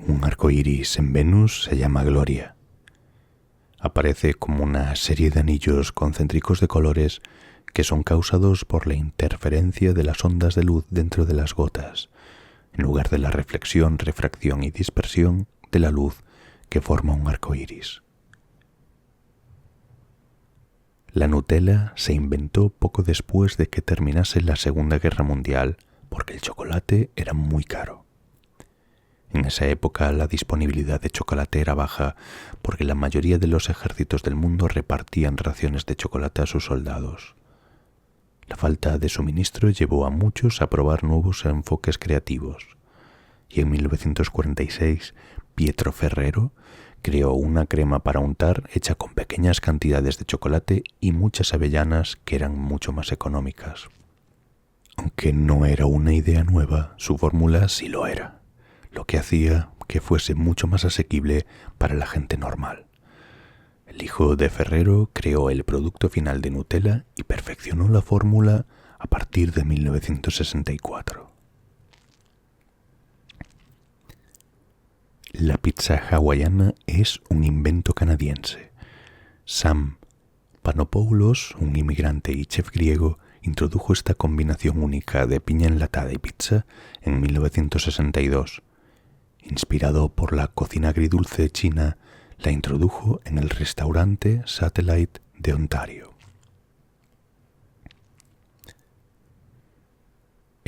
Un arco iris en Venus se llama Gloria. Aparece como una serie de anillos concéntricos de colores que son causados por la interferencia de las ondas de luz dentro de las gotas, en lugar de la reflexión, refracción y dispersión de la luz que forma un arco iris. La Nutella se inventó poco después de que terminase la Segunda Guerra Mundial porque el chocolate era muy caro. En esa época la disponibilidad de chocolate era baja porque la mayoría de los ejércitos del mundo repartían raciones de chocolate a sus soldados. La falta de suministro llevó a muchos a probar nuevos enfoques creativos, y en 1946 Pietro Ferrero creó una crema para untar hecha con pequeñas cantidades de chocolate y muchas avellanas que eran mucho más económicas. Aunque no era una idea nueva, su fórmula sí lo era, lo que hacía que fuese mucho más asequible para la gente normal. El hijo de Ferrero creó el producto final de Nutella y perfeccionó la fórmula a partir de 1964. La pizza hawaiana es un invento canadiense. Sam Panopoulos, un inmigrante y chef griego, introdujo esta combinación única de piña enlatada y pizza en 1962. Inspirado por la cocina agridulce china, la introdujo en el restaurante Satellite de Ontario.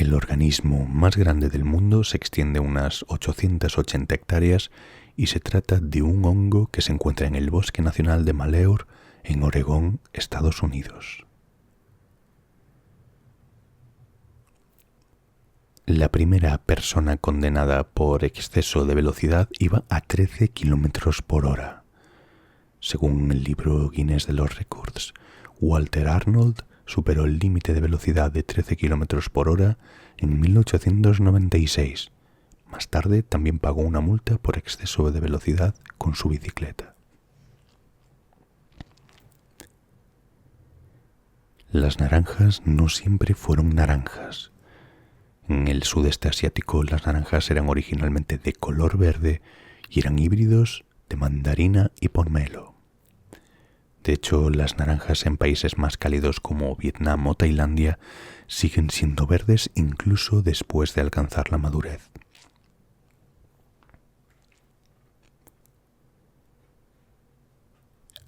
El organismo más grande del mundo se extiende unas 880 hectáreas y se trata de un hongo que se encuentra en el Bosque Nacional de Malheur, en Oregón, Estados Unidos. La primera persona condenada por exceso de velocidad iba a 13 kilómetros por hora. Según el libro Guinness de los Récords, Walter Arnold superó el límite de velocidad de 13 kilómetros por hora en 1896. Más tarde también pagó una multa por exceso de velocidad con su bicicleta. Las naranjas no siempre fueron naranjas. En el sudeste asiático las naranjas eran originalmente de color verde y eran híbridos de mandarina y pomelo. De hecho, las naranjas en países más cálidos como Vietnam o Tailandia siguen siendo verdes incluso después de alcanzar la madurez.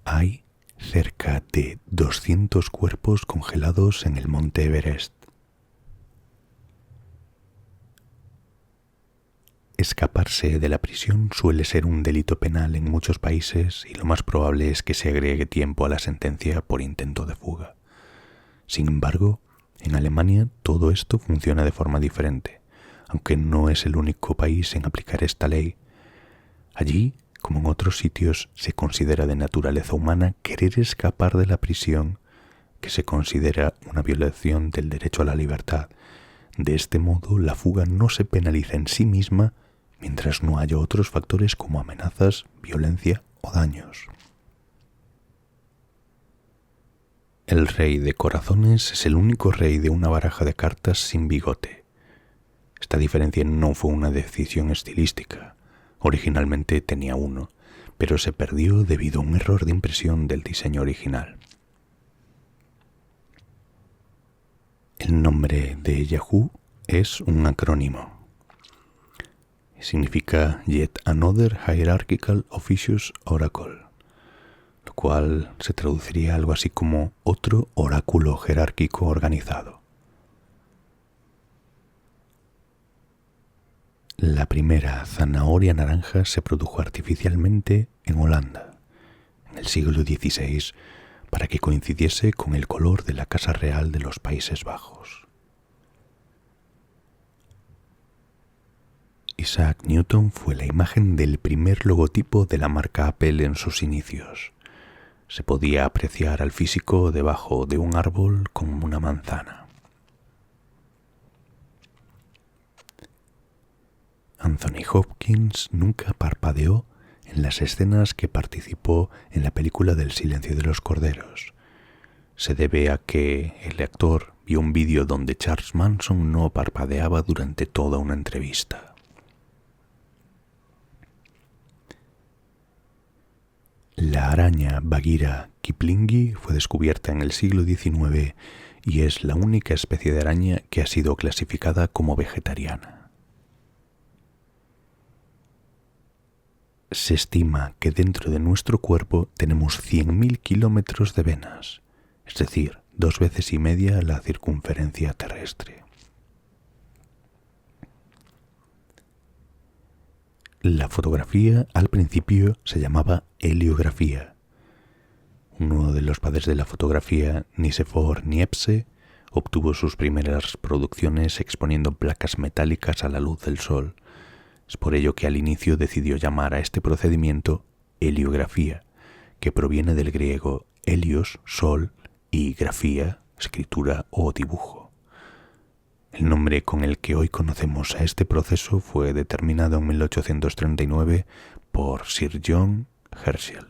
Hay cerca de 200 cuerpos congelados en el monte Everest. Escaparse de la prisión suele ser un delito penal en muchos países y lo más probable es que se agregue tiempo a la sentencia por intento de fuga. Sin embargo, en Alemania todo esto funciona de forma diferente, aunque no es el único país en aplicar esta ley. Allí, como en otros sitios, se considera de naturaleza humana querer escapar de la prisión, que se considera una violación del derecho a la libertad. De este modo, la fuga no se penaliza en sí misma mientras no haya otros factores como amenazas, violencia o daños. El rey de corazones es el único rey de una baraja de cartas sin bigote. Esta diferencia no fue una decisión estilística. Originalmente tenía uno, pero se perdió debido a un error de impresión del diseño original. El nombre de Yahoo es un acrónimo. Significa Yet Another Hierarchical Officious Oracle, lo cual se traduciría algo así como otro oráculo jerárquico organizado. La primera zanahoria naranja se produjo artificialmente en Holanda, en el siglo XVI, para que coincidiese con el color de la Casa Real de los Países Bajos. Isaac Newton fue la imagen del primer logotipo de la marca Apple en sus inicios. Se podía apreciar al físico debajo de un árbol como una manzana. Anthony Hopkins nunca parpadeó en las escenas que participó en la película del Silencio de los Corderos. Se debe a que el actor vio un vídeo donde Charles Manson no parpadeaba durante toda una entrevista. La araña Bagheera kiplingii fue descubierta en el siglo XIX y es la única especie de araña que ha sido clasificada como vegetariana. Se estima que dentro de nuestro cuerpo tenemos 100.000 kilómetros de venas, es decir, 2 veces y media la circunferencia terrestre. La fotografía al principio se llamaba heliografía. Uno de los padres de la fotografía, Nicephore Niepce, obtuvo sus primeras producciones exponiendo placas metálicas a la luz del sol. Es por ello que al inicio decidió llamar a este procedimiento heliografía, que proviene del griego helios, sol, y grafía, escritura o dibujo. El nombre con el que hoy conocemos a este proceso fue determinado en 1839 por Sir John Herschel.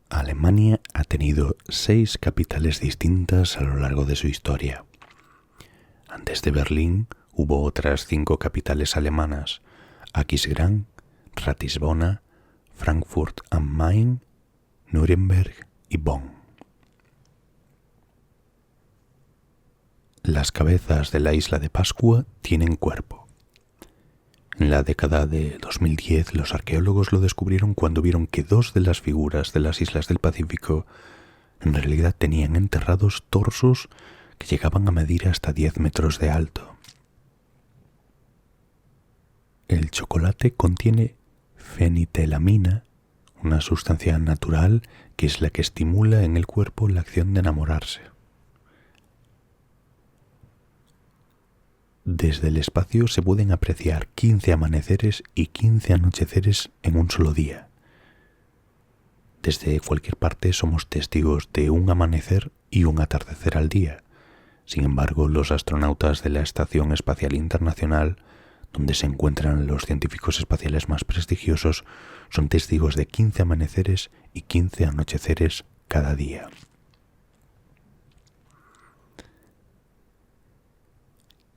Alemania ha tenido 6 capitales distintas a lo largo de su historia. Antes de Berlín hubo otras 5 capitales alemanas: Aquisgrán, Ratisbona, Frankfurt am Main, Nuremberg y Bonn. Las cabezas de la isla de Pascua tienen cuerpo. En la década de 2010 los arqueólogos lo descubrieron cuando vieron que 2 de las figuras de las islas del Pacífico en realidad tenían enterrados torsos que llegaban a medir hasta 10 metros de alto. El chocolate contiene fenitelamina, una sustancia natural que es la que estimula en el cuerpo la acción de enamorarse. Desde el espacio se pueden apreciar 15 amaneceres y 15 anocheceres en un solo día. Desde cualquier parte somos testigos de un amanecer y un atardecer al día. Sin embargo, los astronautas de la Estación Espacial Internacional, donde se encuentran los científicos espaciales más prestigiosos, son testigos de 15 amaneceres y 15 anocheceres cada día.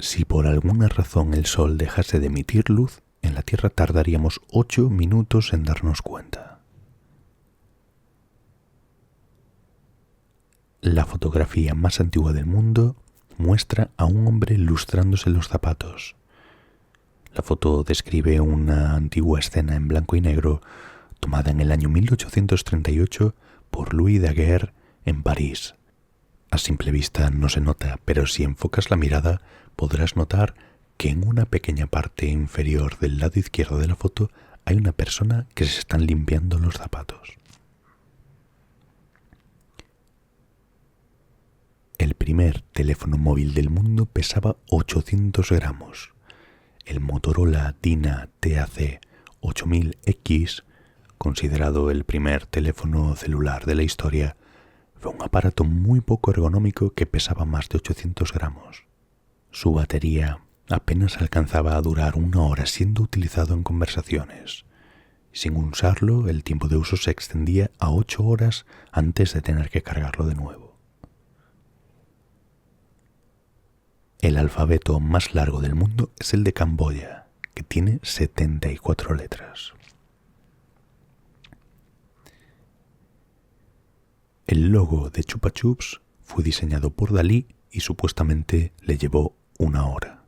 Si por alguna razón el Sol dejase de emitir luz, en la Tierra tardaríamos 8 minutos en darnos cuenta. La fotografía más antigua del mundo muestra a un hombre lustrándose los zapatos. La foto describe una antigua escena en blanco y negro tomada en el año 1838 por Louis Daguerre en París. A simple vista no se nota, pero si enfocas la mirada podrás notar que en una pequeña parte inferior del lado izquierdo de la foto hay una persona que se están limpiando los zapatos. El primer teléfono móvil del mundo pesaba 800 gramos. El Motorola Dyna TAC 8000X, considerado el primer teléfono celular de la historia, fue un aparato muy poco ergonómico que pesaba más de 800 gramos. Su batería apenas alcanzaba a durar 1 hora siendo utilizado en conversaciones. Sin usarlo, el tiempo de uso se extendía a 8 horas antes de tener que cargarlo de nuevo. El alfabeto más largo del mundo es el de Camboya, que tiene 74 letras. El logo de Chupa Chups fue diseñado por Dalí y supuestamente le llevó 1 hora.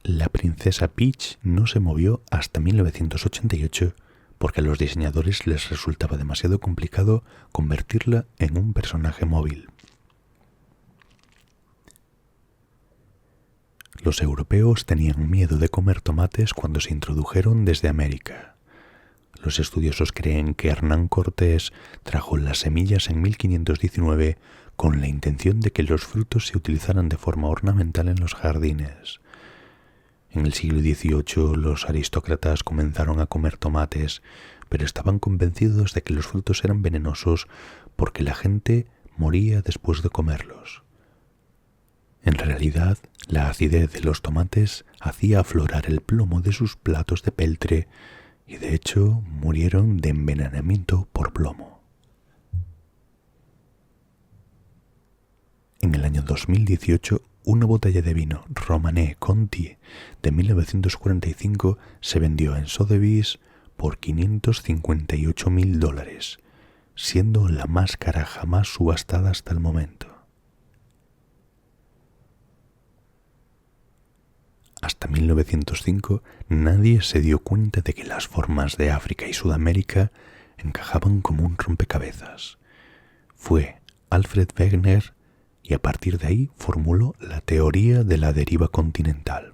La princesa Peach no se movió hasta 1988 porque a los diseñadores les resultaba demasiado complicado convertirla en un personaje móvil. Los europeos tenían miedo de comer tomates cuando se introdujeron desde América. Los estudiosos creen que Hernán Cortés trajo las semillas en 1519 con la intención de que los frutos se utilizaran de forma ornamental en los jardines. En el siglo XVIII los aristócratas comenzaron a comer tomates, pero estaban convencidos de que los frutos eran venenosos porque la gente moría después de comerlos. En realidad, la acidez de los tomates hacía aflorar el plomo de sus platos de peltre y de hecho murieron de envenenamiento por plomo. En el año 2018, una botella de vino Romanée Conti de 1945 se vendió en Sotheby's por $558.000, siendo la más cara jamás subastada hasta el momento. Hasta 1905 nadie se dio cuenta de que las formas de África y Sudamérica encajaban como un rompecabezas. Fue Alfred Wegener y a partir de ahí formuló la teoría de la deriva continental.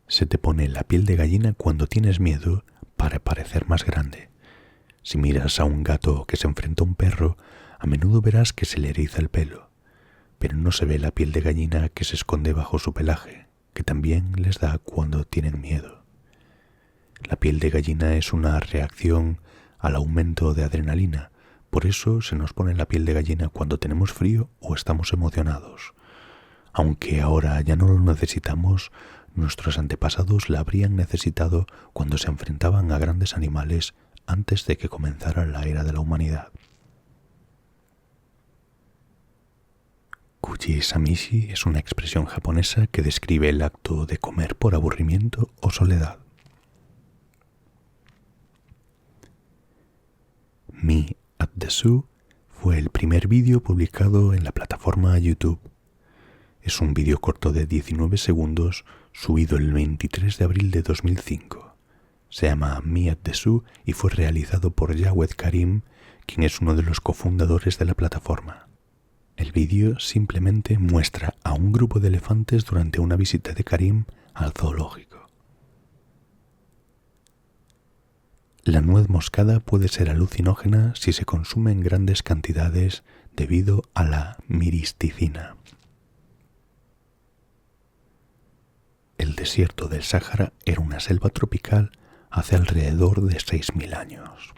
Se te pone la piel de gallina cuando tienes miedo para parecer más grande. Si miras a un gato que se enfrenta a un perro, a menudo verás que se le eriza el pelo, pero no se ve la piel de gallina que se esconde bajo su pelaje, que también les da cuando tienen miedo. La piel de gallina es una reacción al aumento de adrenalina, por eso se nos pone la piel de gallina cuando tenemos frío o estamos emocionados. Aunque ahora ya no lo necesitamos, nuestros antepasados la habrían necesitado cuando se enfrentaban a grandes animales antes de que comenzara la era de la humanidad. Kuji Samishi es una expresión japonesa que describe el acto de comer por aburrimiento o soledad. Me at the Zoo fue el primer vídeo publicado en la plataforma YouTube. Es un vídeo corto de 19 segundos subido el 23 de abril de 2005. Se llama Me at the Zoo y fue realizado por Jawed Karim, quien es uno de los cofundadores de la plataforma. El vídeo simplemente muestra a un grupo de elefantes durante una visita de Karim al zoológico. La nuez moscada puede ser alucinógena si se consume en grandes cantidades debido a la miristicina. El desierto del Sáhara era una selva tropical hace alrededor de 6.000 años.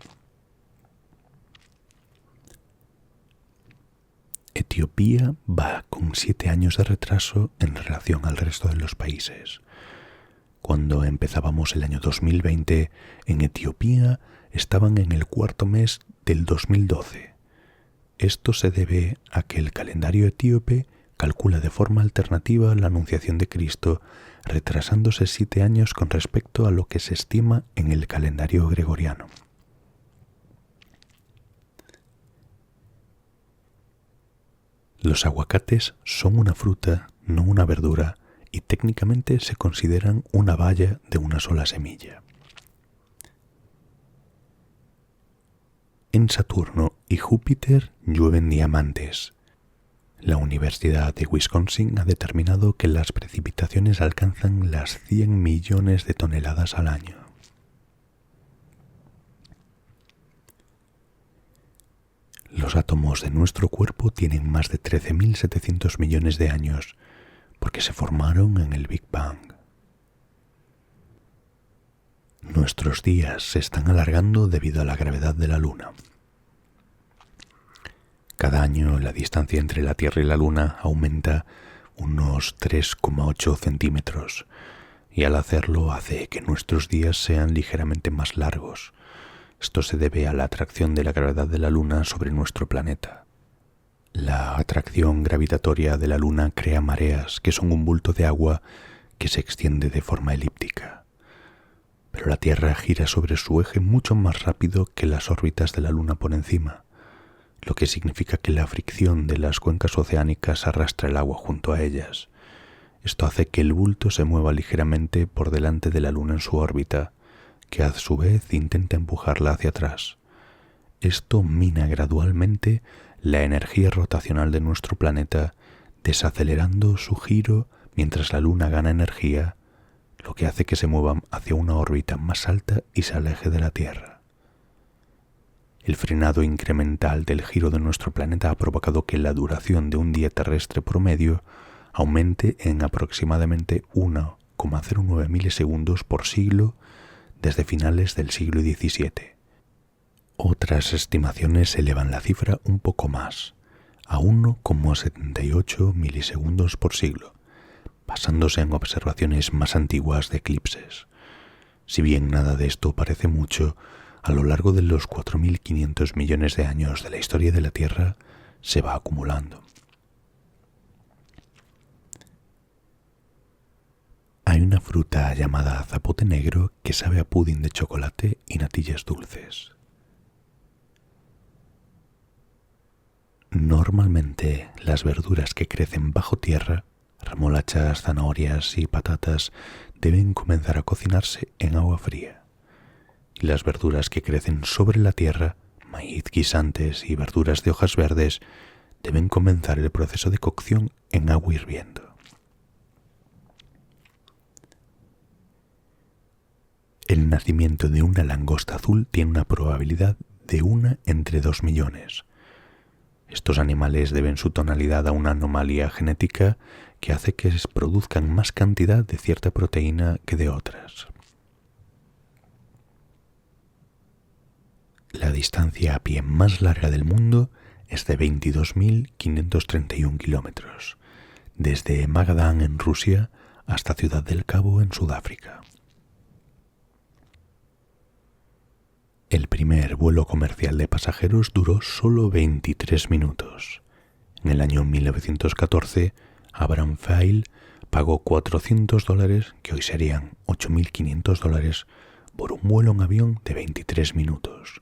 Etiopía va con 7 años de retraso en relación al resto de los países. Cuando empezábamos el año 2020, en Etiopía estaban en el cuarto mes del 2012. Esto se debe a que el calendario etíope calcula de forma alternativa la anunciación de Cristo, retrasándose 7 años con respecto a lo que se estima en el calendario gregoriano. Los aguacates son una fruta, no una verdura, y técnicamente se consideran una baya de una sola semilla. En Saturno y Júpiter llueven diamantes. La Universidad de Wisconsin ha determinado que las precipitaciones alcanzan las 100 millones de toneladas al año. Los átomos de nuestro cuerpo tienen más de 13.700 millones de años, porque se formaron en el Big Bang. Nuestros días se están alargando debido a la gravedad de la Luna. Cada año la distancia entre la Tierra y la Luna aumenta unos 3,8 centímetros, y al hacerlo hace que nuestros días sean ligeramente más largos. Esto se debe a la atracción de la gravedad de la Luna sobre nuestro planeta. La atracción gravitatoria de la Luna crea mareas, que son un bulto de agua que se extiende de forma elíptica. Pero la Tierra gira sobre su eje mucho más rápido que las órbitas de la Luna por encima, lo que significa que la fricción de las cuencas oceánicas arrastra el agua junto a ellas. Esto hace que el bulto se mueva ligeramente por delante de la Luna en su órbita, que a su vez intenta empujarla hacia atrás. Esto mina gradualmente la energía rotacional de nuestro planeta, desacelerando su giro mientras la Luna gana energía, lo que hace que se mueva hacia una órbita más alta y se aleje de la Tierra. El frenado incremental del giro de nuestro planeta ha provocado que la duración de un día terrestre promedio aumente en aproximadamente 1,09 milisegundos por siglo desde finales del siglo XVII. Otras estimaciones elevan la cifra un poco más, a 1,78 milisegundos por siglo, basándose en observaciones más antiguas de eclipses. Si bien nada de esto parece mucho, a lo largo de los 4.500 millones de años de la historia de la Tierra, se va acumulando. Hay una fruta llamada zapote negro que sabe a pudín de chocolate y natillas dulces. Normalmente las verduras que crecen bajo tierra, remolachas, zanahorias y patatas, deben comenzar a cocinarse en agua fría. Y las verduras que crecen sobre la tierra, maíz, guisantes y verduras de hojas verdes, deben comenzar el proceso de cocción en agua hirviendo. El nacimiento de una langosta azul tiene una probabilidad de 1 entre 2 millones. Estos animales deben su tonalidad a una anomalía genética que hace que produzcan más cantidad de cierta proteína que de otras. La distancia a pie más larga del mundo es de 22.531 kilómetros, desde Magadán en Rusia hasta Ciudad del Cabo en Sudáfrica. El primer vuelo comercial de pasajeros duró solo 23 minutos. En el año 1914, Abraham Fayl pagó $400, que hoy serían $8.500, por un vuelo en avión de 23 minutos.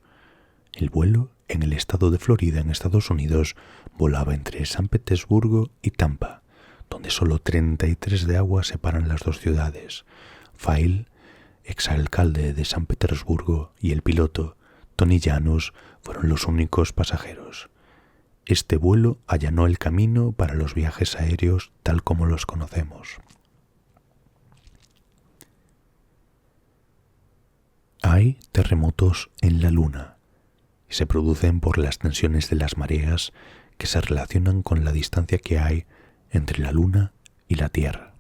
El vuelo, en el estado de Florida, en Estados Unidos, volaba entre San Petersburgo y Tampa, donde solo 33 de agua separan las dos ciudades. Fayl, exalcalde de San Petersburgo, y el piloto, Tony Janus, fueron los únicos pasajeros. Este vuelo allanó el camino para los viajes aéreos tal como los conocemos. Hay terremotos en la Luna y se producen por las tensiones de las mareas que se relacionan con la distancia que hay entre la Luna y la Tierra.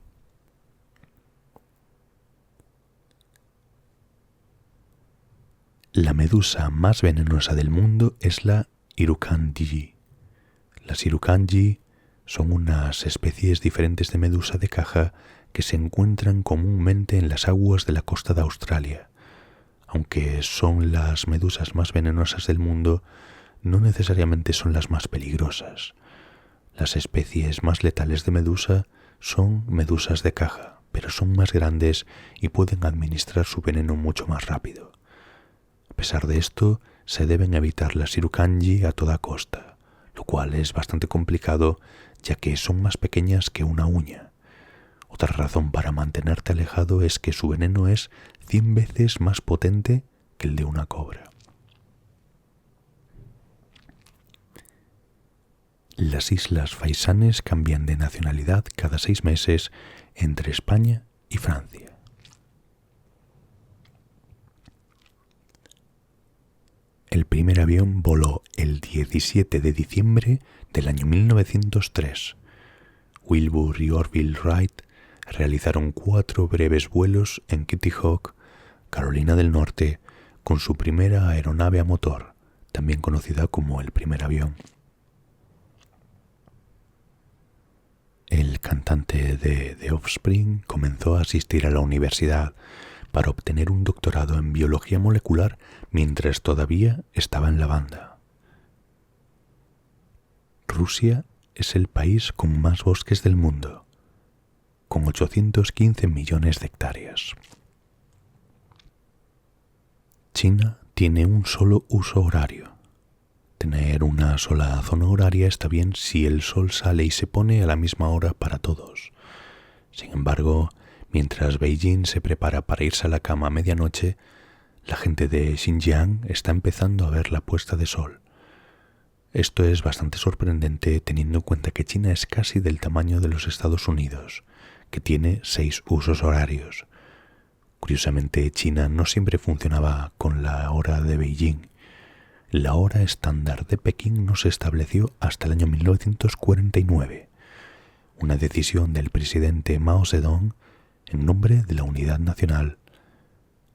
La medusa más venenosa del mundo es la Irukandji. Las Irukandji son unas especies diferentes de medusa de caja que se encuentran comúnmente en las aguas de la costa de Australia. Aunque son las medusas más venenosas del mundo, no necesariamente son las más peligrosas. Las especies más letales de medusa son medusas de caja, pero son más grandes y pueden administrar su veneno mucho más rápido. A pesar de esto, se deben evitar las Irukandji a toda costa, lo cual es bastante complicado ya que son más pequeñas que una uña. Otra razón para mantenerte alejado es que su veneno es 100 veces más potente que el de una cobra. Las Islas Faisanes cambian de nacionalidad cada 6 meses entre España y Francia. El primer avión voló el 17 de diciembre del año 1903. Wilbur y Orville Wright realizaron 4 breves vuelos en Kitty Hawk, Carolina del Norte, con su primera aeronave a motor, también conocida como el primer avión. El cantante de The Offspring comenzó a asistir a la universidad para obtener un doctorado en biología molecular mientras todavía estaba en la banda. Rusia es el país con más bosques del mundo, con 815 millones de hectáreas. China tiene un solo uso horario. Tener una sola zona horaria está bien si el sol sale y se pone a la misma hora para todos. Sin embargo, mientras Beijing se prepara para irse a la cama a medianoche, la gente de Xinjiang está empezando a ver la puesta de sol. Esto es bastante sorprendente teniendo en cuenta que China es casi del tamaño de los Estados Unidos, que tiene 6 usos horarios. Curiosamente, China no siempre funcionaba con la hora de Beijing. La hora estándar de Pekín no se estableció hasta el año 1949, una decisión del presidente Mao Zedong en nombre de la unidad nacional.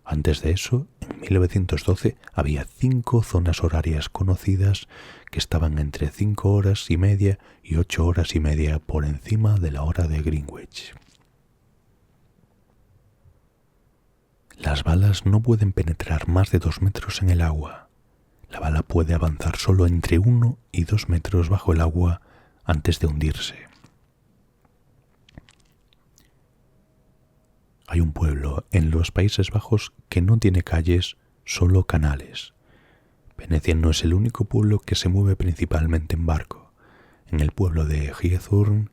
Antes de eso, en 1912, había 5 zonas horarias conocidas que estaban entre 5 horas y media y 8 horas y media por encima de la hora de Greenwich. Las balas no pueden penetrar más de 2 metros en el agua. La bala puede avanzar solo entre 1 y 2 metros bajo el agua antes de hundirse. Hay un pueblo en los Países Bajos que no tiene calles, solo canales. Venecia no es el único pueblo que se mueve principalmente en barco. En el pueblo de Giethoorn,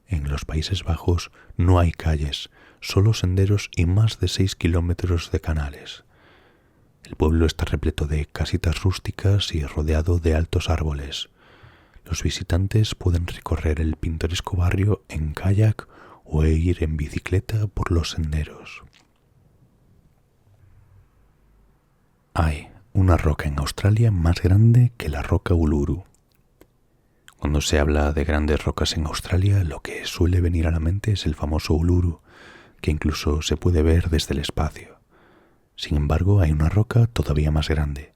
en los Países Bajos, no hay calles, solo senderos y más de 6 kilómetros de canales. El pueblo está repleto de casitas rústicas y rodeado de altos árboles. Los visitantes pueden recorrer el pintoresco barrio en kayak o ir en bicicleta por los senderos. Hay una roca en Australia más grande que la roca Uluru. Cuando se habla de grandes rocas en Australia, lo que suele venir a la mente es el famoso Uluru, que incluso se puede ver desde el espacio. Sin embargo, hay una roca todavía más grande.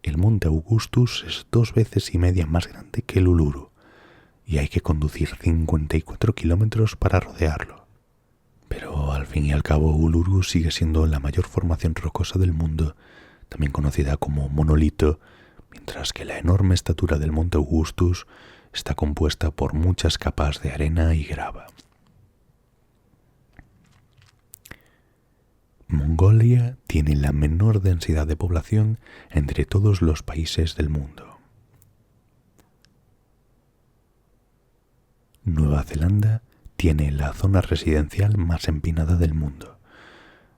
El monte Augustus es 2 veces y media más grande que el Uluru, y hay que conducir 54 kilómetros para rodearlo. Pero al fin y al cabo, Uluru sigue siendo la mayor formación rocosa del mundo, también conocida como monolito, mientras que la enorme estatura del monte Augustus está compuesta por muchas capas de arena y grava. Mongolia tiene la menor densidad de población entre todos los países del mundo. Nueva Zelanda tiene la zona residencial más empinada del mundo.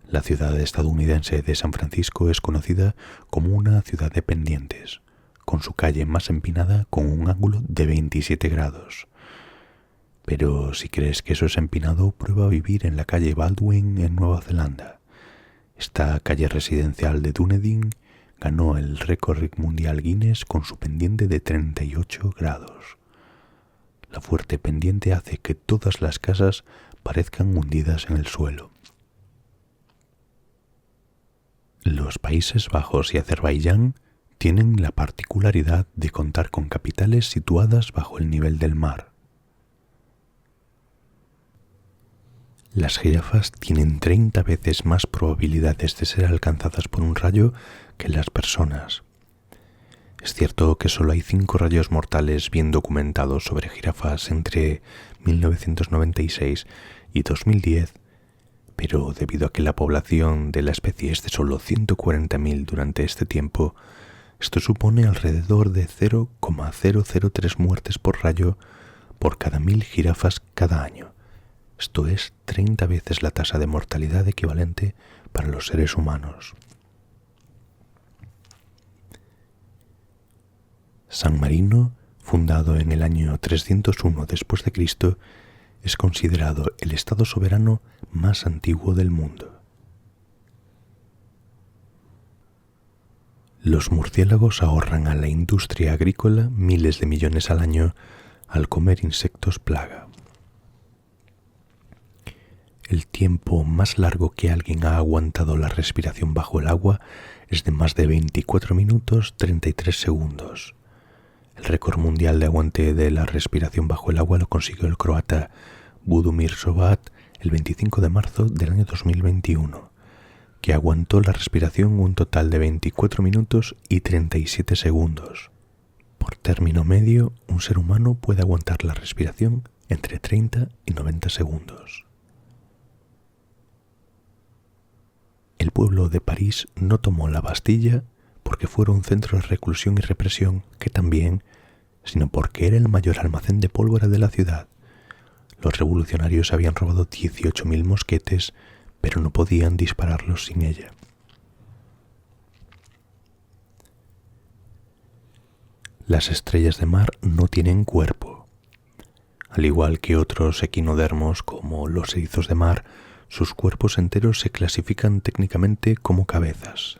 La ciudad estadounidense de San Francisco es conocida como una ciudad de pendientes, con su calle más empinada con un ángulo de 27 grados. Pero si crees que eso es empinado, prueba a vivir en la calle Baldwin en Nueva Zelanda. Esta calle residencial de Dunedin ganó el récord mundial Guinness con su pendiente de 38 grados. La fuerte pendiente hace que todas las casas parezcan hundidas en el suelo. Los Países Bajos y Azerbaiyán tienen la particularidad de contar con capitales situadas bajo el nivel del mar. Las jirafas tienen 30 veces más probabilidades de ser alcanzadas por un rayo que las personas. Es cierto que solo hay 5 rayos mortales bien documentados sobre jirafas entre 1996 y 2010, pero debido a que la población de la especie es de solo 140.000 durante este tiempo, esto supone alrededor de 0,003 muertes por rayo por cada 1000 jirafas cada año. Esto es 30 veces la tasa de mortalidad equivalente para los seres humanos. San Marino, fundado en el año 301 después de Cristo, es considerado el estado soberano más antiguo del mundo. Los murciélagos ahorran a la industria agrícola miles de millones al año al comer insectos plaga. El tiempo más largo que alguien ha aguantado la respiración bajo el agua es de más de 24 minutos 33 segundos. El récord mundial de aguante de la respiración bajo el agua lo consiguió el croata Budimir Sobat el 25 de marzo del año 2021, que aguantó la respiración un total de 24 minutos y 37 segundos. Por término medio, un ser humano puede aguantar la respiración entre 30 y 90 segundos. El pueblo de París no tomó la Bastilla porque fuera un centro de reclusión y represión, que también, sino porque era el mayor almacén de pólvora de la ciudad. Los revolucionarios habían robado 18.000 mosquetes, pero no podían dispararlos sin ella. Las estrellas de mar no tienen cuerpo. Al igual que otros equinodermos como los erizos de mar, sus cuerpos enteros se clasifican técnicamente como cabezas.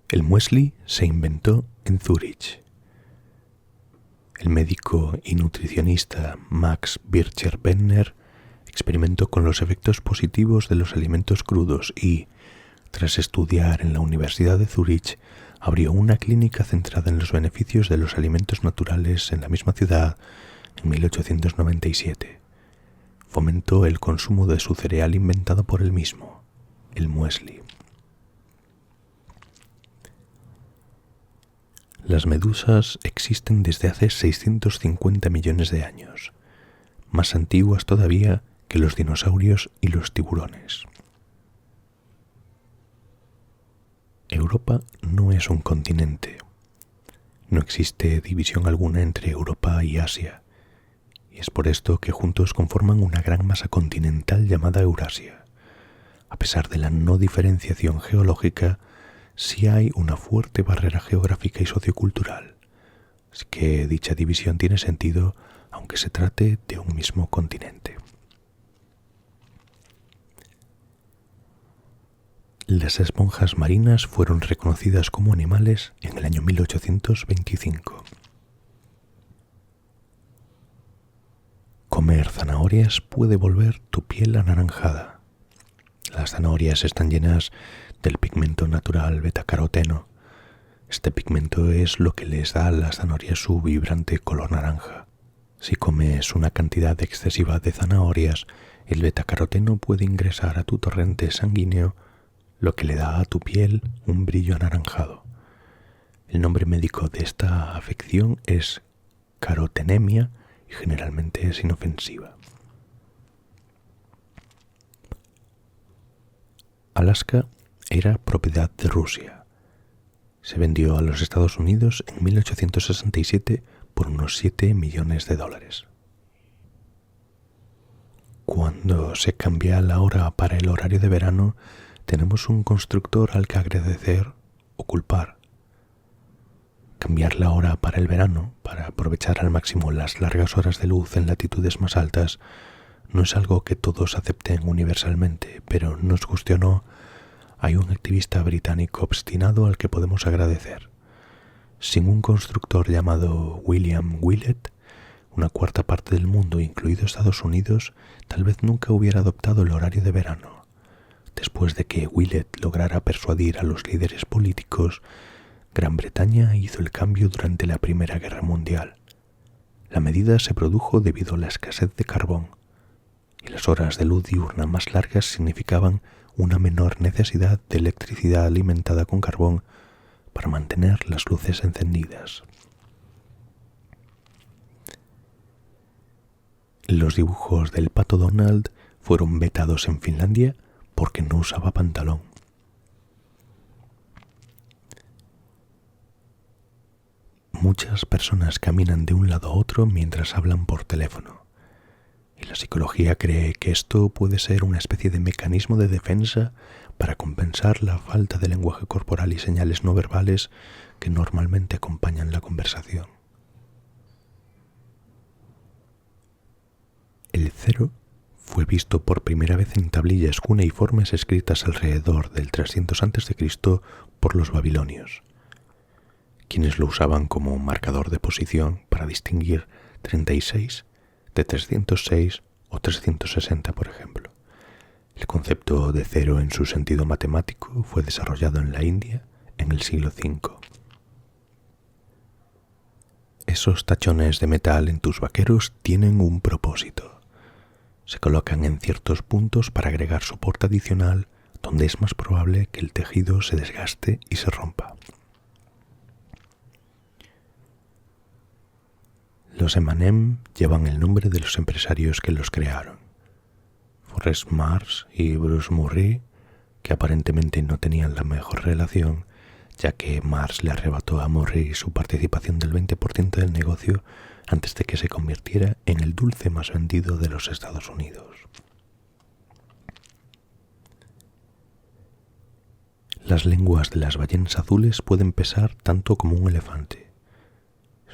El muesli se inventó en Zúrich. El médico y nutricionista Max Bircher-Benner experimentó con los efectos positivos de los alimentos crudos y, tras estudiar en la Universidad de Zúrich, abrió una clínica centrada en los beneficios de los alimentos naturales en la misma ciudad en 1897. Fomentó el consumo de su cereal inventado por él mismo. el muesli. Las medusas existen desde hace 650 millones de años, más antiguas todavía que los dinosaurios y los tiburones. Europa no es un continente. No existe división alguna entre Europa y Asia, y es por esto que juntos conforman una gran masa continental llamada Eurasia. A pesar de la no diferenciación geológica, sí hay una fuerte barrera geográfica y sociocultural, así que dicha división tiene sentido aunque se trate de un mismo continente. Las esponjas marinas fueron reconocidas como animales en el año 1825. Comer zanahorias puede volver tu piel anaranjada. Las zanahorias están llenas del pigmento natural betacaroteno. Este pigmento es lo que les da a las zanahorias su vibrante color naranja. Si comes una cantidad excesiva de zanahorias, el betacaroteno puede ingresar a tu torrente sanguíneo, lo que le da a tu piel un brillo anaranjado. El nombre médico de esta afección es carotenemia y generalmente es inofensiva. Alaska era propiedad de Rusia. Se vendió a los Estados Unidos en 1867 por unos $7 millones. Cuando se cambia la hora para el horario de verano, tenemos un constructor al que agradecer o culpar. Cambiar la hora para el verano, para aprovechar al máximo las largas horas de luz en latitudes más altas, no es algo que todos acepten universalmente, pero nos guste o no, hay un activista británico obstinado al que podemos agradecer. Sin un constructor llamado William Willett, una cuarta parte del mundo, incluido Estados Unidos, tal vez nunca hubiera adoptado el horario de verano. Después de que Willett lograra persuadir a los líderes políticos, Gran Bretaña hizo el cambio durante la Primera Guerra Mundial. La medida se produjo debido a la escasez de carbón, y las horas de luz diurna más largas significaban una menor necesidad de electricidad alimentada con carbón para mantener las luces encendidas. Los dibujos del pato Donald fueron vetados en Finlandia porque no usaba pantalón. Muchas personas caminan de un lado a otro mientras hablan por teléfono, y la psicología cree que esto puede ser una especie de mecanismo de defensa para compensar la falta de lenguaje corporal y señales no verbales que normalmente acompañan la conversación. El 0 fue visto por primera vez en tablillas cuneiformes escritas alrededor del 300 a.C. por los babilonios, quienes lo usaban como marcador de posición para distinguir 36 de 306 o 360, por ejemplo. El concepto de 0 en su sentido matemático fue desarrollado en la India en el siglo V. Esos tachones de metal en tus vaqueros tienen un propósito. Se colocan en ciertos puntos para agregar soporte adicional donde es más probable que el tejido se desgaste y se rompa. Los M&M llevan el nombre de los empresarios que los crearon, Forrest Mars y Bruce Murray, que aparentemente no tenían la mejor relación, ya que Mars le arrebató a Murray su participación del 20% del negocio antes de que se convirtiera en el dulce más vendido de los Estados Unidos. Las lenguas de las ballenas azules pueden pesar tanto como un elefante.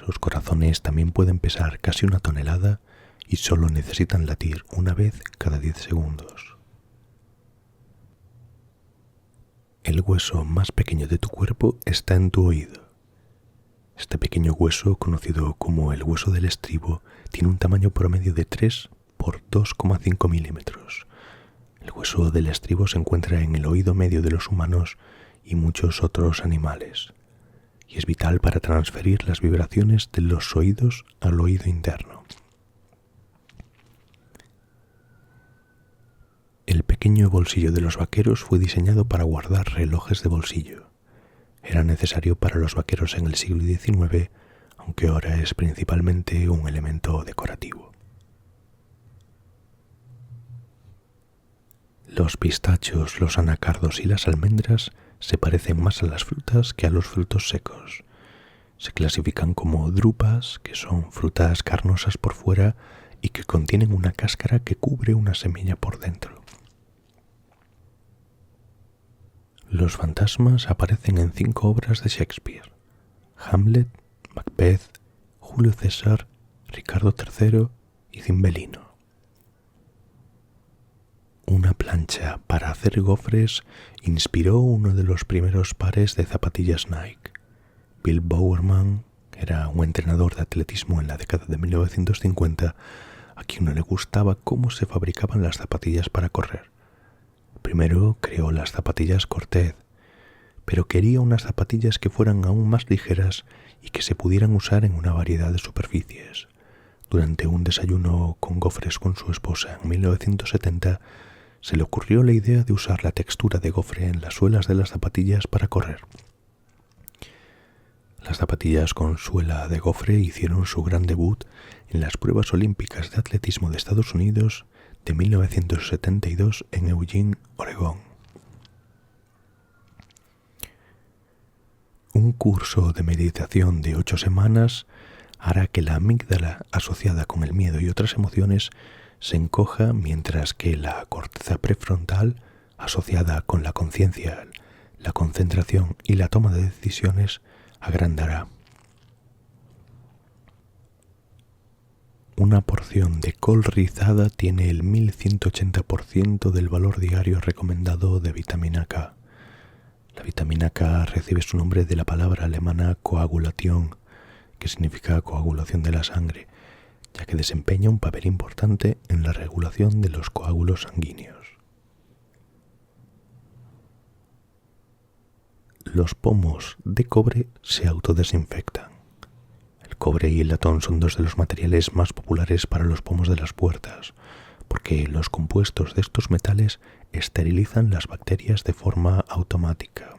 Sus corazones también pueden pesar casi 1 tonelada y solo necesitan latir una vez cada 10 segundos. El hueso más pequeño de tu cuerpo está en tu oído. Este pequeño hueso, conocido como el hueso del estribo, tiene un tamaño promedio de 3 por 2,5 milímetros. El hueso del estribo se encuentra en el oído medio de los humanos y muchos otros animales, y es vital para transferir las vibraciones de los oídos al oído interno. El pequeño bolsillo de los vaqueros fue diseñado para guardar relojes de bolsillo. Era necesario para los vaqueros en el siglo XIX, aunque ahora es principalmente un elemento decorativo. Los pistachos, los anacardos y las almendras se parecen más a las frutas que a los frutos secos. Se clasifican como drupas, que son frutas carnosas por fuera y que contienen una cáscara que cubre una semilla por dentro. Los fantasmas aparecen en 5 obras de Shakespeare: Hamlet, Macbeth, Julio César, Ricardo III y Cimbalino. Una plancha para hacer gofres inspiró uno de los primeros pares de zapatillas Nike. Bill Bowerman era un entrenador de atletismo en la década de 1950 a quien no le gustaba cómo se fabricaban las zapatillas para correr. Primero creó las zapatillas Cortez, pero quería unas zapatillas que fueran aún más ligeras y que se pudieran usar en una variedad de superficies. Durante un desayuno con gofres con su esposa en 1970, se le ocurrió la idea de usar la textura de gofre en las suelas de las zapatillas para correr. Las zapatillas con suela de gofre hicieron su gran debut en las pruebas olímpicas de atletismo de Estados Unidos de 1972 en Eugene, Oregón. Un curso de meditación de 8 semanas hará que la amígdala asociada con el miedo y otras emociones se encoja, mientras que la corteza prefrontal asociada con la conciencia, la concentración y la toma de decisiones agrandará. Una porción de col rizada tiene el 1180% del valor diario recomendado de vitamina K. La vitamina K recibe su nombre de la palabra alemana Coagulation, que significa coagulación de la sangre, ya que desempeña un papel importante en la regulación de los coágulos sanguíneos. Los pomos de cobre se autodesinfectan. El cobre y el latón son 2 de los materiales más populares para los pomos de las puertas, porque los compuestos de estos metales esterilizan las bacterias de forma automática.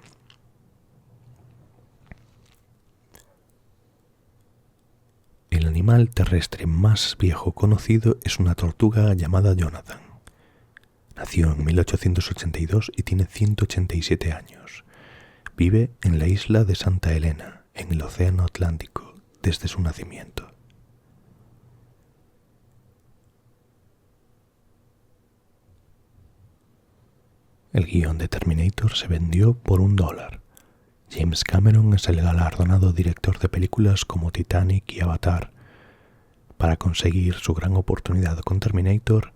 El animal terrestre más viejo conocido es una tortuga llamada Jonathan. Nació en 1882 y tiene 187 años. Vive en la isla de Santa Helena, en el Océano Atlántico, desde su nacimiento. El guión de Terminator se vendió por $1. James Cameron es el galardonado director de películas como Titanic y Avatar. Para conseguir su gran oportunidad con Terminator,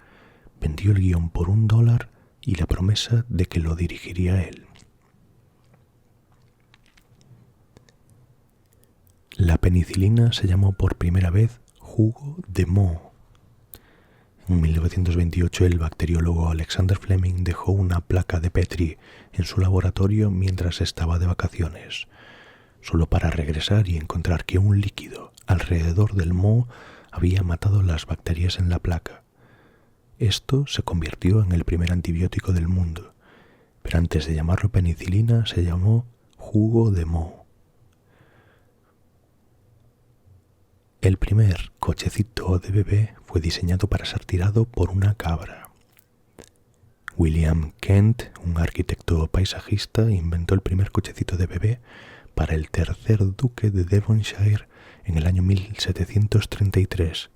vendió el guión por $1 y la promesa de que lo dirigiría él. La penicilina se llamó por primera vez jugo de moho. En 1928 el bacteriólogo Alexander Fleming dejó una placa de Petri en su laboratorio mientras estaba de vacaciones, solo para regresar y encontrar que un líquido alrededor del moho había matado las bacterias en la placa. Esto se convirtió en el primer antibiótico del mundo, pero antes de llamarlo penicilina se llamó jugo de moho. El primer cochecito de bebé fue diseñado para ser tirado por una cabra. William Kent, un arquitecto paisajista, inventó el primer cochecito de bebé para el tercer duque de Devonshire en el año 1733,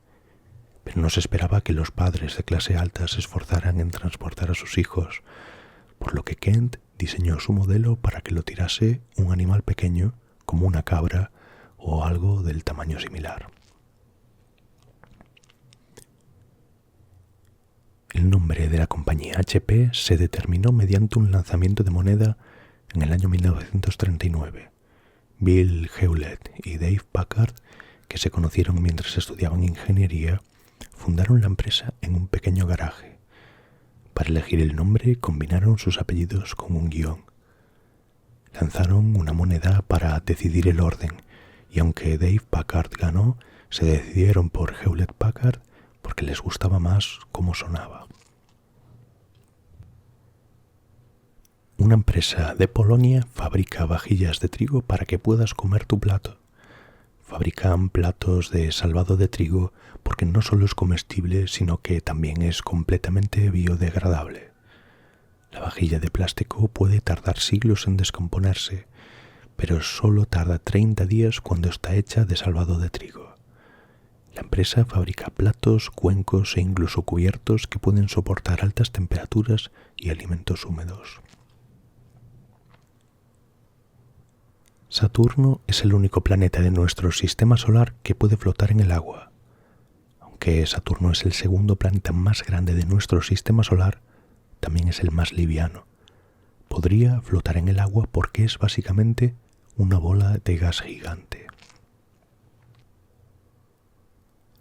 pero no se esperaba que los padres de clase alta se esforzaran en transportar a sus hijos, por lo que Kent diseñó su modelo para que lo tirase un animal pequeño como una cabra o algo del tamaño similar. El nombre de la compañía HP se determinó mediante un lanzamiento de moneda en el año 1939. Bill Hewlett y Dave Packard, que se conocieron mientras estudiaban ingeniería, fundaron la empresa en un pequeño garaje. Para elegir el nombre combinaron sus apellidos con un guión. Lanzaron una moneda para decidir el orden, y aunque Dave Packard ganó, se decidieron por Hewlett Packard porque les gustaba más cómo sonaba. Una empresa de Polonia fabrica vajillas de trigo para que puedas comer tu plato. Fabrican platos de salvado de trigo porque no solo es comestible, sino que también es completamente biodegradable. La vajilla de plástico puede tardar siglos en descomponerse, pero solo tarda 30 días cuando está hecha de salvado de trigo. La empresa fabrica platos, cuencos e incluso cubiertos que pueden soportar altas temperaturas y alimentos húmedos. Saturno es el único planeta de nuestro sistema solar que puede flotar en el agua. Aunque Saturno es el segundo planeta más grande de nuestro sistema solar, también es el más liviano. Podría flotar en el agua porque es básicamente una bola de gas gigante.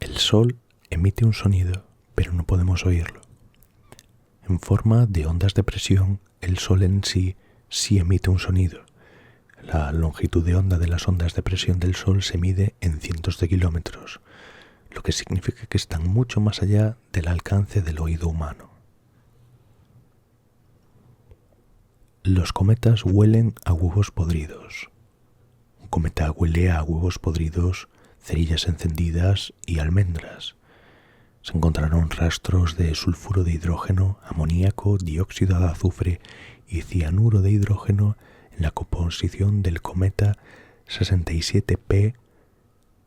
El Sol emite un sonido, pero no podemos oírlo. En forma de ondas de presión, el Sol en sí emite un sonido. La longitud de onda de las ondas de presión del Sol se mide en cientos de kilómetros, lo que significa que están mucho más allá del alcance del oído humano. Los cometas huelen a huevos podridos. Un cometa huele a huevos podridos, cerillas encendidas y almendras. Se encontraron rastros de sulfuro de hidrógeno, amoníaco, dióxido de azufre y cianuro de hidrógeno en la composición del cometa 67P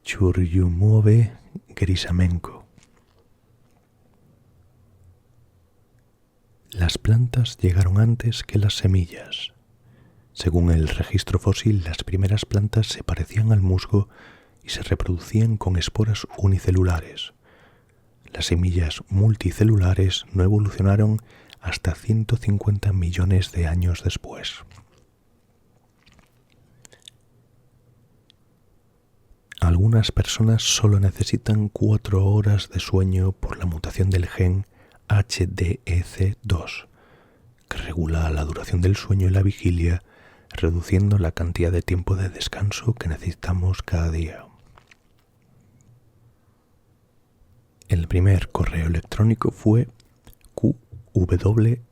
Churyumov-Gerasimenko. Las plantas llegaron antes que las semillas. Según el registro fósil, las primeras plantas se parecían al musgo y se reproducían con esporas unicelulares. Las semillas multicelulares no evolucionaron hasta 150 millones de años después. Algunas personas solo necesitan 4 horas de sueño por la mutación del gen HDEC2, que regula la duración del sueño y la vigilia, reduciendo la cantidad de tiempo de descanso que necesitamos cada día. El primer correo electrónico fue QWERTYUIOP.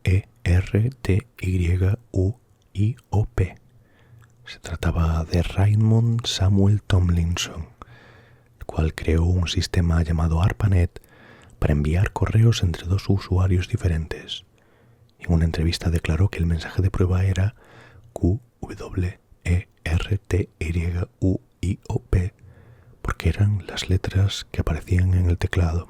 Se trataba de Raymond Samuel Tomlinson, el cual creó un sistema llamado ARPANET para enviar correos entre dos usuarios diferentes. En una entrevista declaró que el mensaje de prueba era QWERTYUIOP porque eran las letras que aparecían en el teclado.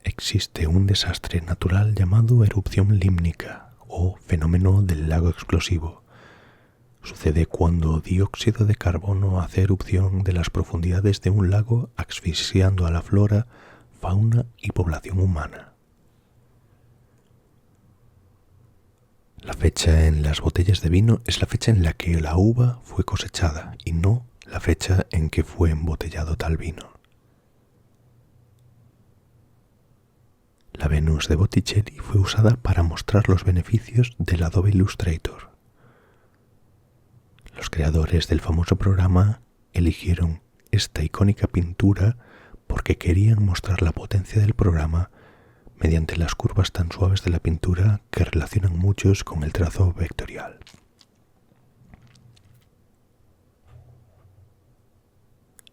Existe un desastre natural llamado erupción límnica o fenómeno del lago explosivo. Sucede cuando dióxido de carbono hace erupción de las profundidades de un lago asfixiando a la flora, fauna y población humana. La fecha en las botellas de vino es la fecha en la que la uva fue cosechada y no la fecha en que fue embotellado tal vino. La Venus de Botticelli fue usada para mostrar los beneficios del Adobe Illustrator. Los creadores del famoso programa eligieron esta icónica pintura porque querían mostrar la potencia del programa mediante las curvas tan suaves de la pintura que relacionan muchos con el trazo vectorial.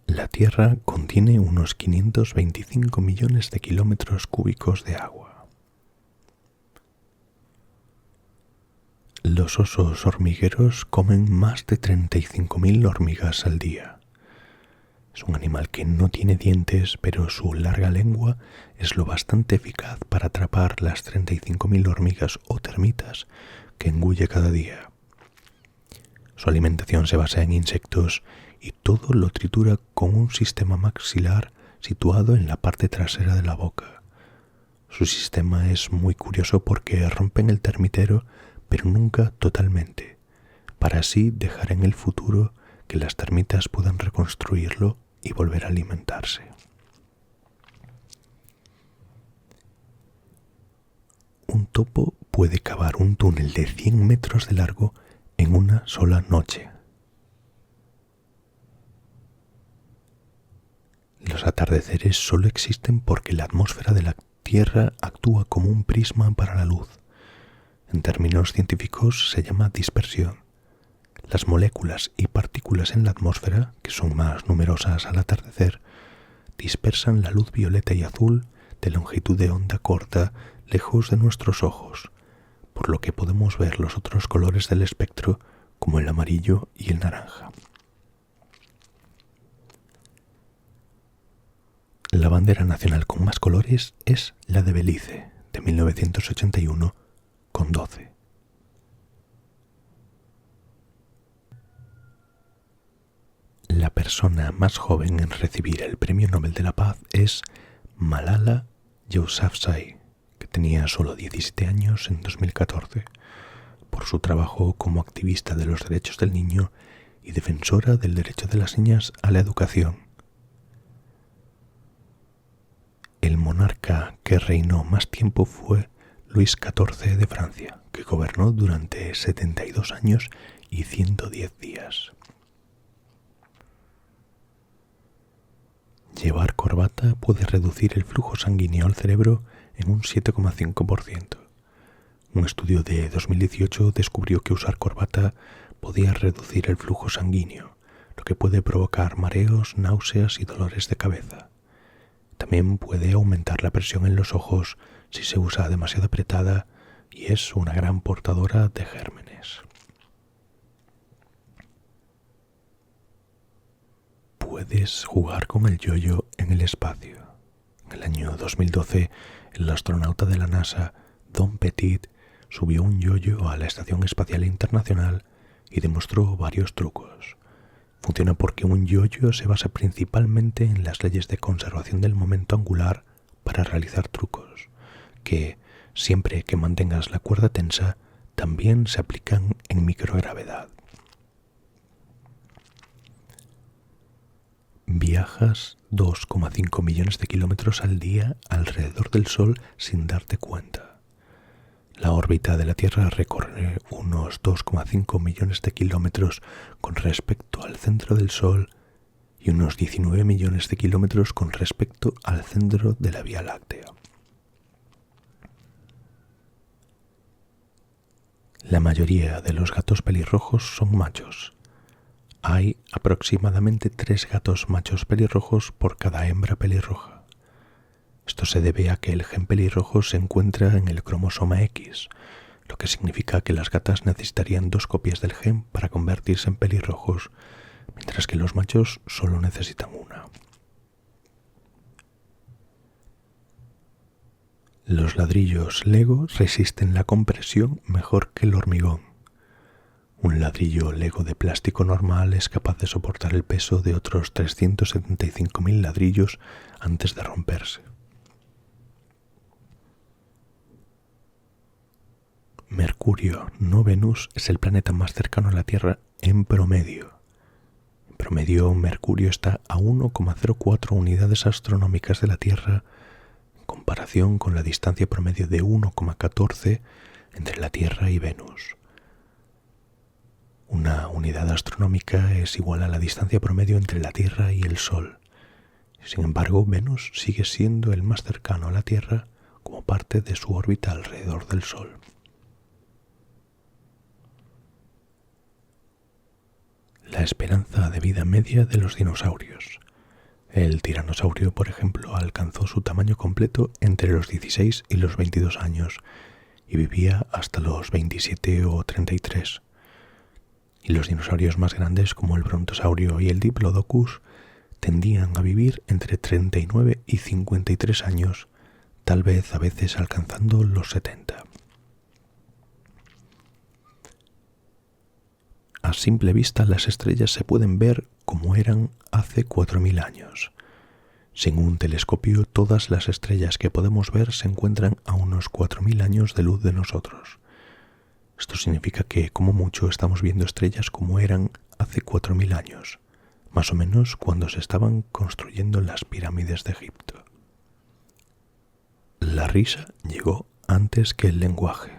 La Tierra contiene unos 525 millones de kilómetros cúbicos de agua. Los osos hormigueros comen más de 35.000 hormigas al día. Es un animal que no tiene dientes, pero su larga lengua es lo bastante eficaz para atrapar las 35.000 hormigas o termitas que engulle cada día. Su alimentación se basa en insectos y todo lo tritura con un sistema maxilar situado en la parte trasera de la boca. Su sistema es muy curioso porque rompen el termitero, pero nunca totalmente, para así dejar en el futuro que las termitas puedan reconstruirlo y volver a alimentarse. Un topo puede cavar un túnel de 100 metros de largo en una sola noche. Los atardeceres solo existen porque la atmósfera de la Tierra actúa como un prisma para la luz. En términos científicos se llama dispersión. Las moléculas y partículas en la atmósfera, que son más numerosas al atardecer, dispersan la luz violeta y azul de longitud de onda corta lejos de nuestros ojos, por lo que podemos ver los otros colores del espectro como el amarillo y el naranja. La bandera nacional con más colores es la de Belice, de 1981, con 12. La persona más joven en recibir el Premio Nobel de la Paz es Malala Yousafzai, que tenía solo 17 años en 2014, por su trabajo como activista de los derechos del niño y defensora del derecho de las niñas a la educación. El monarca que reinó más tiempo fue Luis XIV de Francia, que gobernó durante 72 años y 110 días. Llevar corbata puede reducir el flujo sanguíneo al cerebro en un 7,5%. Un estudio de 2018 descubrió que usar corbata podía reducir el flujo sanguíneo, lo que puede provocar mareos, náuseas y dolores de cabeza. También puede aumentar la presión en los ojos si se usa demasiado apretada y es una gran portadora de gérmenes. Puedes jugar con el yo-yo en el espacio. En el año 2012, el astronauta de la NASA, Don Petit, subió un yo-yo a la Estación Espacial Internacional y demostró varios trucos. Funciona porque un yo-yo se basa principalmente en las leyes de conservación del momento angular para realizar trucos, que, siempre que mantengas la cuerda tensa, también se aplican en microgravedad. Viajas 2,5 millones de kilómetros al día alrededor del Sol sin darte cuenta. La órbita de la Tierra recorre unos 2,5 millones de kilómetros con respecto al centro del Sol y unos 19 millones de kilómetros con respecto al centro de la Vía Láctea. La mayoría de los gatos pelirrojos son machos. Hay aproximadamente 3 gatos machos pelirrojos por cada hembra pelirroja. Esto se debe a que el gen pelirrojo se encuentra en el cromosoma X, lo que significa que las gatas necesitarían 2 copias del gen para convertirse en pelirrojos, mientras que los machos solo necesitan una. Los ladrillos Lego resisten la compresión mejor que el hormigón. Un ladrillo Lego de plástico normal es capaz de soportar el peso de otros 375.000 ladrillos antes de romperse. Mercurio, no Venus, es el planeta más cercano a la Tierra en promedio. En promedio, Mercurio está a 1,04 unidades astronómicas de la Tierra en comparación con la distancia promedio de 1,14 entre la Tierra y Venus. Una unidad astronómica es igual a la distancia promedio entre la Tierra y el Sol. Sin embargo, Venus sigue siendo el más cercano a la Tierra como parte de su órbita alrededor del Sol. La esperanza de vida media de los dinosaurios. El tiranosaurio, por ejemplo, alcanzó su tamaño completo entre los 16 y los 22 años y vivía hasta los 27 o 33. Y los dinosaurios más grandes, como el brontosaurio y el diplodocus, tendían a vivir entre 39 y 53 años, tal vez a veces alcanzando los 70. A simple vista, las estrellas se pueden ver como eran hace 4.000 años. Sin un telescopio, todas las estrellas que podemos ver se encuentran a unos 4.000 años de luz de nosotros. Esto significa que, como mucho, estamos viendo estrellas como eran hace 4.000 años, más o menos cuando se estaban construyendo las pirámides de Egipto. La risa llegó antes que el lenguaje.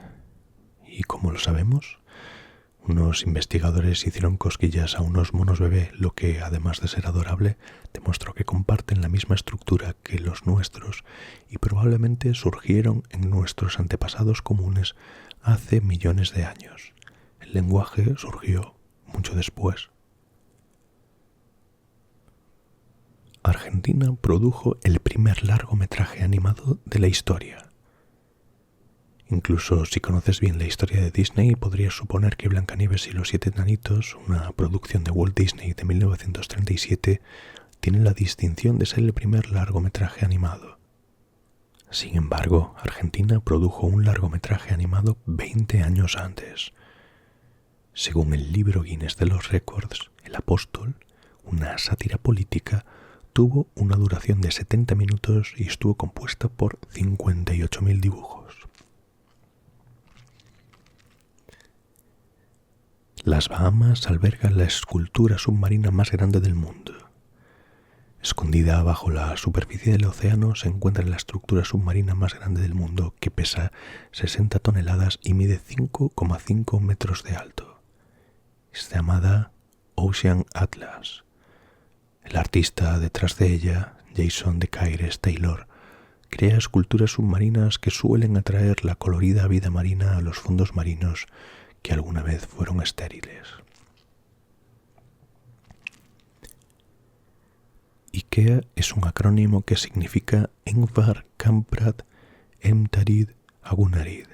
¿Y cómo lo sabemos? Unos investigadores hicieron cosquillas a unos monos bebé, lo que, además de ser adorable, demostró que comparten la misma estructura que los nuestros y probablemente surgieron en nuestros antepasados comunes hace millones de años. El lenguaje surgió mucho después. Argentina produjo el primer largometraje animado de la historia. Incluso si conoces bien la historia de Disney, podrías suponer que Blancanieves y los Siete Enanitos, una producción de Walt Disney de 1937, tiene la distinción de ser el primer largometraje animado. Sin embargo, Argentina produjo un largometraje animado 20 años antes. Según el libro Guinness de los Récords, El Apóstol, una sátira política, tuvo una duración de 70 minutos y estuvo compuesta por 58.000 dibujos. Las Bahamas albergan la escultura submarina más grande del mundo. Escondida bajo la superficie del océano se encuentra la estructura submarina más grande del mundo, que pesa 60 toneladas y mide 5,5 metros de alto. Es llamada Ocean Atlas. El artista detrás de ella, Jason de Caires Taylor, crea esculturas submarinas que suelen atraer la colorida vida marina a los fondos marinos que alguna vez fueron estériles. IKEA es un acrónimo que significa Ingvar Kamprad Emtarid Agunarid,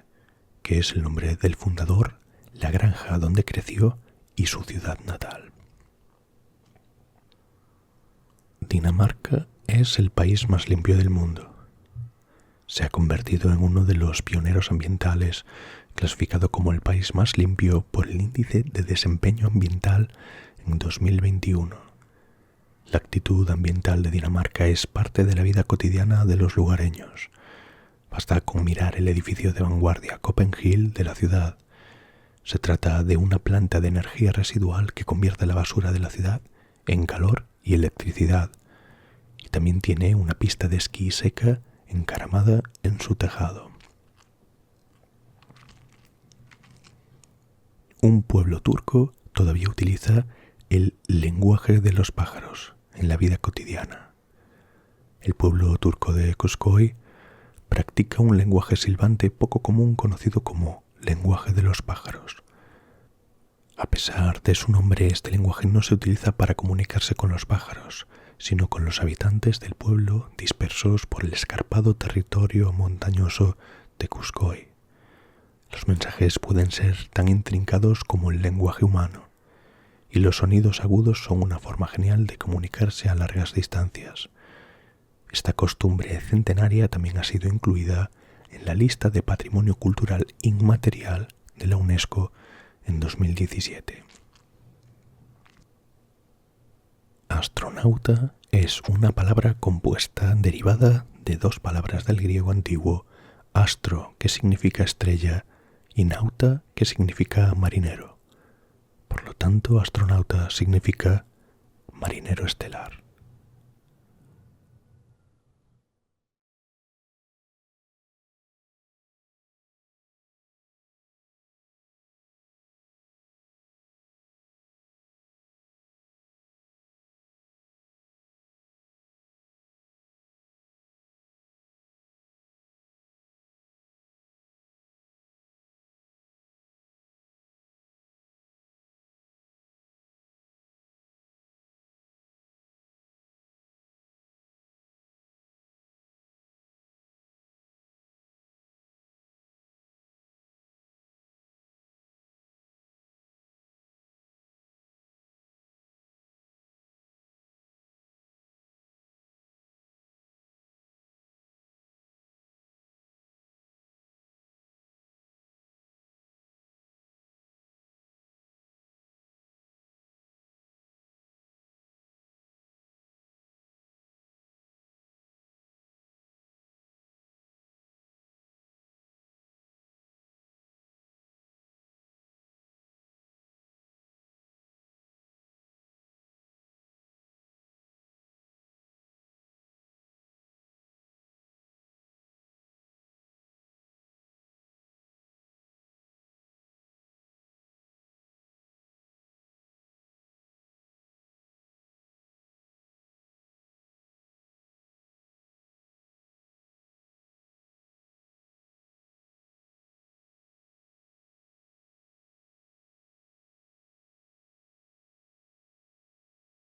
que es el nombre del fundador, la granja donde creció y su ciudad natal. Dinamarca es el país más limpio del mundo. Se ha convertido en uno de los pioneros ambientales, clasificado como el país más limpio por el Índice de Desempeño Ambiental en 2021. La actitud ambiental de Dinamarca es parte de la vida cotidiana de los lugareños. Basta con mirar el edificio de vanguardia Copenhague de la ciudad. Se trata de una planta de energía residual que convierte la basura de la ciudad en calor y electricidad. Y también tiene una pista de esquí seca encaramada en su tejado. Un pueblo turco todavía utiliza el lenguaje de los pájaros en la vida cotidiana. El pueblo turco de Koskoy practica un lenguaje silbante poco común conocido como lenguaje de los pájaros. A pesar de su nombre, este lenguaje no se utiliza para comunicarse con los pájaros, sino con los habitantes del pueblo dispersos por el escarpado territorio montañoso de Koskoy. Los mensajes pueden ser tan intrincados como el lenguaje humano, y los sonidos agudos son una forma genial de comunicarse a largas distancias. Esta costumbre centenaria también ha sido incluida en la lista de Patrimonio Cultural Inmaterial de la UNESCO en 2017. Astronauta es una palabra compuesta derivada de dos palabras del griego antiguo, astro, que significa estrella, y nauta, que significa marinero. Por lo tanto, astronauta significa marinero estelar.